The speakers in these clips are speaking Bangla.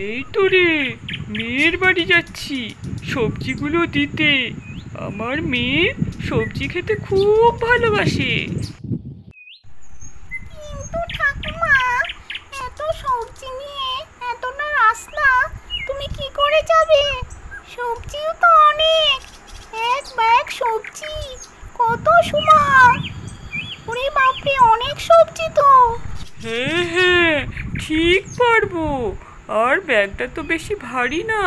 এই তো রে, মেয়ের বাড়ি যাচ্ছি সবজিগুলো দিতে। আমার মেয়ে সবজি খেতে খুব ভালোবাসে। কিন্তু ঠাকুমা, এত সবজি নিয়ে এতটা রাস্তা তুমি কি করে যাবে? সবজিও তো অনেক, এক ব্যাগ সবজি কত সময়! ওরে বাপরে, অনেক সবজি তো। হ্যাঁ হ্যাঁ, ঠিক পারবো। আর ব্যাগটা তো বেশি ভারী না।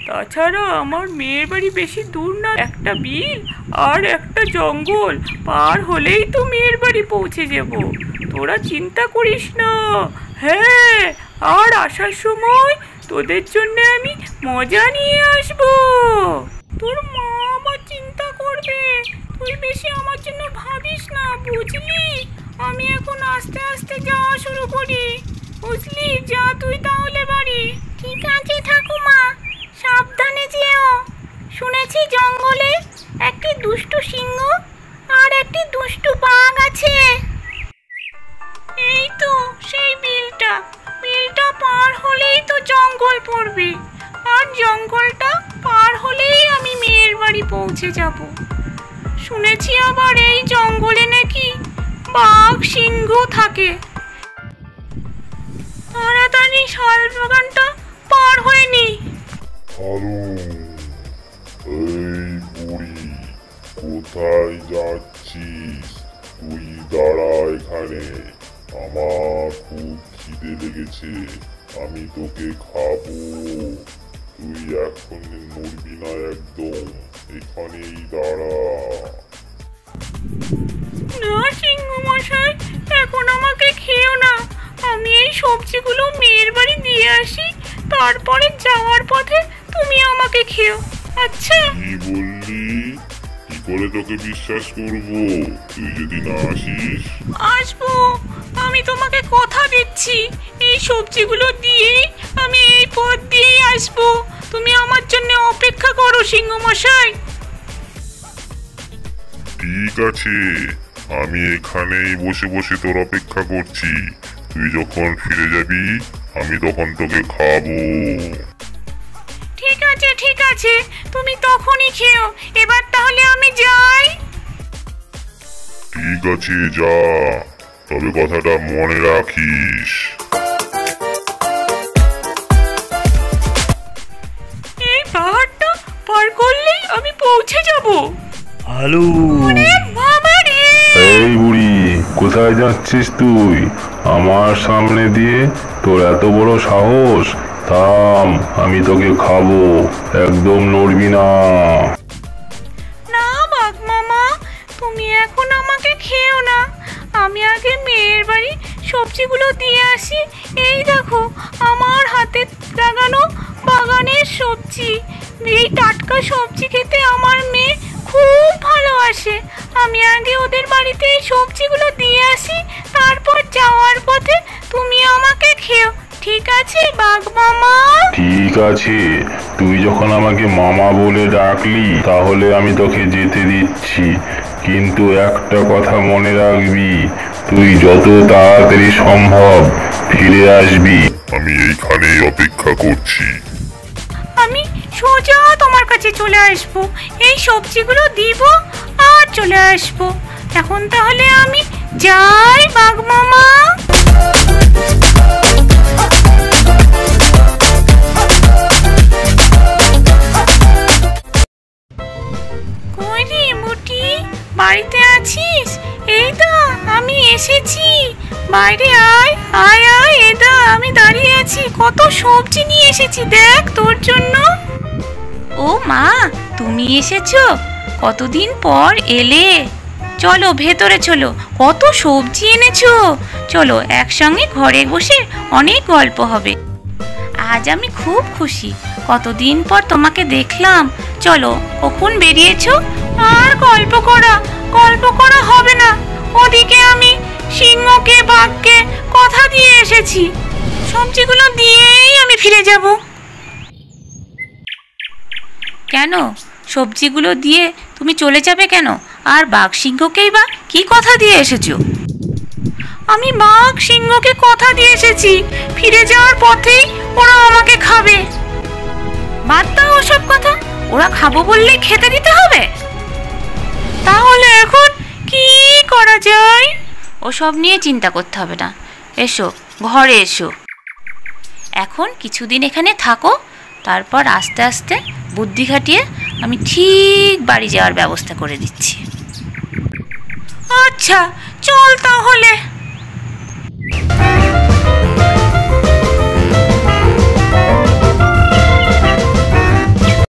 তাছাড়া আমার মেয়ের বাড়ি বেশি দূর না, একটা বিল আর একটা জঙ্গল পার হলেই তো মেয়ের বাড়ি পৌঁছে যাব। তোরা চিন্তা করিস না। হ্যাঁ, আর আসার সময় তোদের জন্য আমি মজা নিয়ে আসবো। তোর মা আমার চিন্তা করবে, তুই বেশি আমার জন্য ভাবিস না, বুঝলি? আমি এখন আস্তে আস্তে যাওয়া শুরু করি, বুঝলি? যা তুই তাহলে বাড়ি। ঠিক আছে ঠাকুমা, সাবধানে যেও। শুনেছি জঙ্গলে একটি দুষ্টু সিংহ আর একটি দুষ্টু বাঘ আছে। এই তো সেই বিলটা, বিলটা পার হলেই তো জঙ্গল পড়বে, আর জঙ্গলটা পার হলেই আমি মেয়ের বাড়ি পৌঁছে যাব। শুনেছি আবার এই জঙ্গলে নাকি বাঘ সিংহ থাকে। তাড়াতাড়ি শাল বাগানটা পার হয়ে নি। এই বুড়ি, কোথায় যাচ্ছিস? তুই দাঁড়া এখানে, আমার খুব খিদে লেগেছে, আমি তোকে খাবো। তুই এখন নড়বি না একদম, এখানেই দাঁড়া। না সিংহ মশাই, এখন আমাকে খেও না। আমি এই সবজিগুলো মেয়ের বাড়ি দিয়ে আসি, তারপরে যাওয়ার পথে তুমি আমাকে খেও, আচ্ছা? কি বললি? কি করে তোকে বিশ্বাস করবো তুই যদি না আসিস? আসবো, আমি তোমাকে কথা দিচ্ছি। এই সবজিগুলো দিয়েই আমি এই পথ দিয়েই আসবো। তুমি আমার জন্য অপেক্ষা করো সিংহ মশাই। ঠিক আছে, আমি এখানেই বসে বসে তোর অপেক্ষা করছি। তুই যখন ফিরে যাবি আমি তখন তোকে খাবো। ঠিক আছে ঠিক আছে, তুমি তখনই খেও। এবার তাহলে আমি যাই। ঠিক আছে, যা, তবে কথাটা মনে রাখিস। এই পাহাড়টা পার করলেই আমি পৌঁছে যাব। হ্যালো, বাবা রে! এই বুড়ি, কোথায় যাচ্ছিস তুই? আমার সামনে দিয়ে তোর এত বড় সাহস! থাম, আমি তোকে খাবো, একদম নড়বি না। না বাঘ মামা, তুমি এখন আমাকে খেও না। আমি আগে মেয়ের বাড়ি সবজিগুলো দিয়ে আসি। এই দেখো, আমার হাতে লাগানো বাগানের সবজি। এই টাটকা সবজি খেতে আমার মেয়ে খুব ভালোবাসে। আমি আগে ওদের বাড়িতে এই সবজিগুলো দিয়ে আসি, তারপর যাওয়ার পথে তুমি আমাকে খেও, ঠিক আছে বাঘ মামা? ঠিক আছে, তুই যখন আমাকে মামা বলে ডাকলি তাহলে আমি তোকে যেতে দিচ্ছি, কিন্তু একটা কথা মনে রাখবি, তুই যত তাড়াতাড়ি সম্ভব ফিরে আসবি। আমি এইখানেই অপেক্ষা করছি। আমি সোজা তোমার কাছে চলে আসবো, এই সবজিগুলো দিব আর চলে আসবো। এখন তাহলে আমি যাই বাঘ মামা। কই রে মুটি, বাড়িতে আছিস? এই তো আমি এসেছি, বাইরে আয় আয় আয়। এদা আমি দাঁড়িয়ে আছি, কত সবজি নিয়ে এসেছি দেখ তোর জন্য। ও মা, তুমি এসেছো? কতদিন পর এলে। চলো ভেতরে চলো, কত সবজি এনেছো। চলো একসঙ্গে ঘরে বসে অনেক গল্প হবে। আজ আমি খুব খুশি, কতদিন পর তোমাকে দেখলাম। চলো, কখন বেরিয়েছো? আর গল্প করা হবে না। ওদিকে আমি সিংহকে বাঘকে কথা দিয়ে এসেছি, সবজিগুলো দিয়েই আমি ফিরে যাব। কেন সবজিগুলো দিয়ে তুমি চলে যাবে কেন? আর বাঘ সিংহকেই বা কি কথা দিয়ে এসেছো? আমি বাঘ সিংহকে কথা দিয়ে এসেছি, ফিরে যাওয়ার পথেই ওরা আমাকে খাবে। বাদ দাও ওসব কথা, ওরা খাবো বললেই খেতে দিতে হবে? তাহলে এখন কি করা যায়? ওসব নিয়ে চিন্তা করতে হবে না, এসো ঘরে এসো। এখন কিছুদিন এখানে থাকো, তারপর আস্তে আস্তে বুদ্ধি খাটিয়ে আমি ঠিক বাড়ি যাওয়ার ব্যবস্থা করে দিচ্ছি। আচ্ছা চল তাহলে।